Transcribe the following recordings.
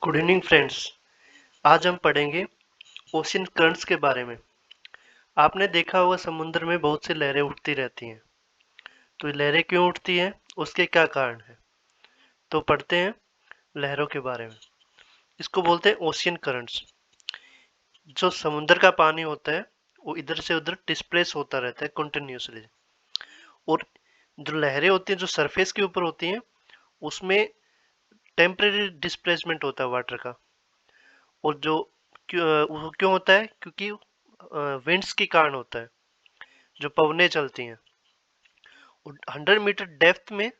Good evening friends. आज हम पढ़ेंगे ओशियन करंट्स के बारे में। आपने देखा होगा समुद्र में बहुत सी लहरें उठती रहती हैं। तो ये लहरें क्यों उठती हैं, उसके क्या कारण है। तो पढ़ते हैं लहरों के बारे में। इसको बोलते हैं ओशियन करंट्स। जो समुद्र का पानी होता है वो इधर से उधर डिस्प्लेस होता रहता है कंटिन्यूसली। और जो लहरें होती हैं जो सरफेस के ऊपर होती हैं उसमें टेम्परेरी डिस्प्लेसमेंट होता है वाटर का। और जो वो क्यों होता है, क्योंकि विंड्स के कारण होता है, जो पवनें चलती हैं। 100 मीटर डेप्थ में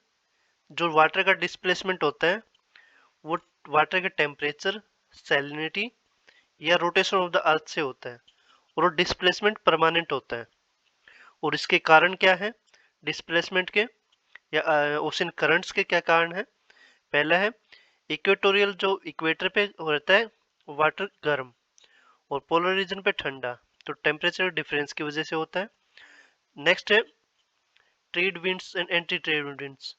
जो वाटर का डिस्प्लेसमेंट होता है वो वाटर के टेम्परेचर, सैलिनिटी या रोटेशन ऑफ द अर्थ से होता है। और वो डिस्प्लेसमेंट परमानेंट होता है। और इसके कारण क्या है डिस्प्लेसमेंट के या ओशन करंट्स के क्या कारण है। पहला है इक्वेटोरियल, जो इक्वेटर पे रहता है वाटर गर्म और पोलर रीजन पे ठंडा, तो टेम्परेचर डिफरेंस की वजह से होता है। नेक्स्ट है trade winds and anti trade winds.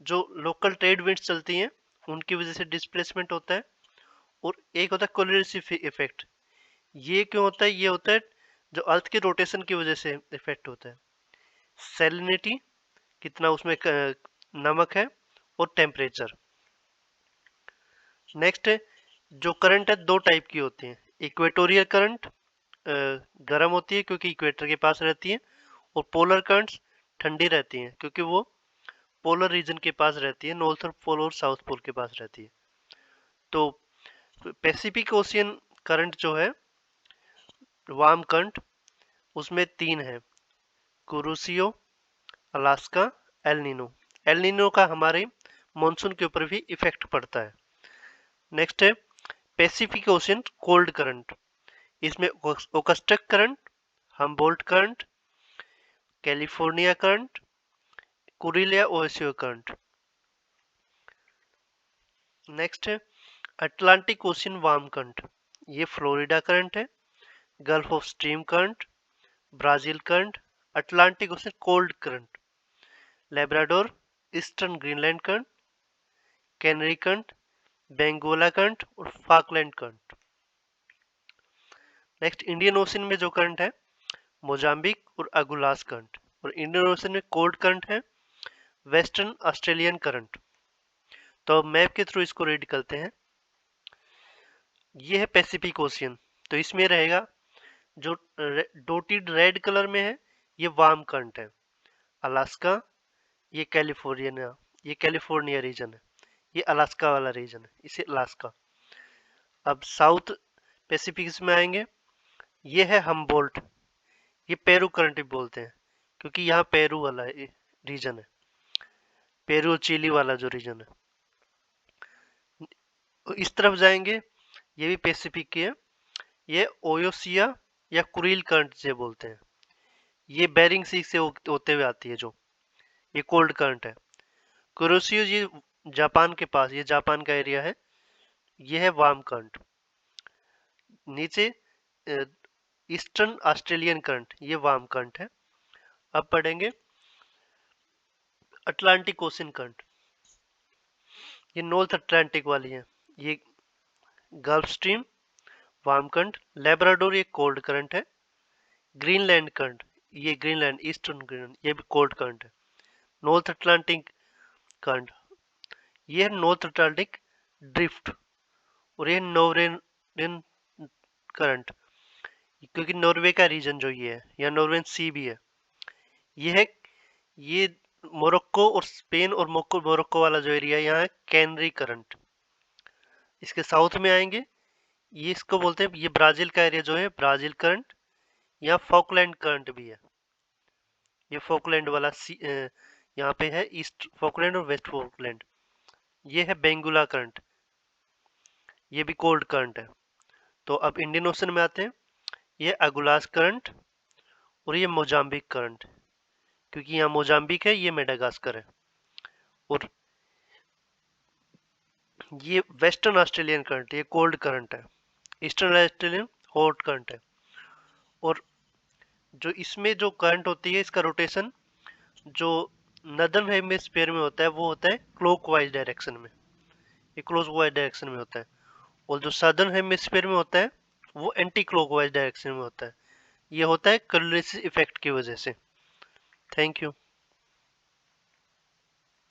जो लोकल ट्रेड विंड्स चलती हैं उनकी वजह से डिस्प्लेसमेंट होता है। और एक होता है कोलिसिव इफेक्ट। ये क्यों होता है, ये होता है जो अर्थ के रोटेशन की वजह से इफेक्ट होता है। सैलिनिटी, कितना उसमें नमक है, और टेम्परेचर। नेक्स्ट है जो करंट है दो टाइप की होती है। इक्वेटोरियल करंट गर्म होती है क्योंकि इक्वेटर के पास रहती है। और पोलर करंट्स ठंडी रहती हैं क्योंकि वो पोलर रीजन के पास रहती है, नॉर्थर्न पोल और साउथ पोल के पास रहती है। तो पैसिफिक ओशियन करंट जो है वार्म करंट, उसमें तीन है, Kuroshio, Alaska, El Nino. El Nino का हमारे मानसून के ऊपर भी इफेक्ट पड़ता है। नेक्स्ट है पैसिफिक ओशियन कोल्ड करंट। इसमें Okhotsk current, Humboldt current, California current, Kuril Oyashio current. Next है अटलांटिक ओशियन वार्म करंट। ये फ्लोरिडा करंट है। Gulf of stream current, Brazil current, Atlantic Ocean cold current, Labrador, eastern Greenland current, Canary current, Benguela current और Falkland current. Next Indian Ocean में जो current है Mozambique और Agulhas current. और Indian Ocean में cold current है western Australian current. तो अब मैप के थ्रू इसको रीड करते हैं। ये है पैसिफिक ओशियन, तो इसमें रहेगा जो डोटेड रेड कलर में है ये वार्म करंट है। अलास्का, ये कैलिफोर्निया रीजन है। ये अलास्का वाला रीजन है, इसे अलास्का। अब साउथ पैसिफिक में आएंगे, ये है हम्बोल्ट। ये पेरू करंट भी बोलते हैं क्योंकि यहाँ पेरू वाला रीजन है, पेरू चिली वाला जो रीजन है। इस तरफ जाएंगे, ये भी पैसिफिक की है। ये ओयोसिया या कुरिल करंट से बोलते हैं। ये बेरिंग सी से होते हुए आती है, जो ये कोल्ड करंट है। कुरोसियो ये जापान के पास, ये जापान का एरिया है। ये है वार्म करंट। नीचे ईस्टर्न ऑस्ट्रेलियन करंट, ये वार्म करंट है। अब पढ़ेंगे अटलांटिक ओशन करंट। ये नॉर्थ अटलांटिक वाली है। ये gulf stream warm current, Labrador ये कोल्ड करंट है। ग्रीनलैंड करंट, ये ग्रीनलैंड ईस्टर्न ग्रीनलैंड, ये भी कोल्ड करंट है। नॉर्थ अटलांटिक करंट, ये है नॉर्थ अटलांटिक ड्रिफ्ट। और ये नॉर्वेन करंट, क्योंकि नॉर्वे का रीजन जो ये है, या नॉर्वेन सी भी है। ये है ये मोरक्को और स्पेन और मोरक्को वाला जो एरिया यहाँ है कैनरी करंट। इसके साउथ में आएंगे, ये इसको बोलते हैं, ये ब्राजील का एरिया जो है ब्राजील करंट। यहाँ फॉकलैंड करंट भी है। ये फॉकलैंड वाला यहाँ पे है ईस्ट फॉकलैंड और वेस्ट फॉकलैंड। ये है बेंगुला करंट, ये भी कोल्ड करंट है। तो अब इंडियन ओशन में आते हैं, ये अगुलास करंट और ये मोजाम्बिक करंट, क्योंकि यहाँ मोजाम्बिक है, ये मेडागास्कर है। और ये वेस्टर्न ऑस्ट्रेलियन करंट, ये कोल्ड करंट है। ईस्टर्न ऑस्ट्रेलियन हॉट करंट है। और जो इसमें जो करंट होती है, इसका रोटेशन जो नदर्न हेमिस्फीयर में होता है वो होता है क्लॉकवाइज डायरेक्शन में, ये क्लॉकवाइज डायरेक्शन में होता है। और जो सदर्न हेमिस्फीयर में होता है वो एंटी क्लॉकवाइज डायरेक्शन में होता है। ये होता है कोरिलेशन इफेक्ट की वजह से। Thank you.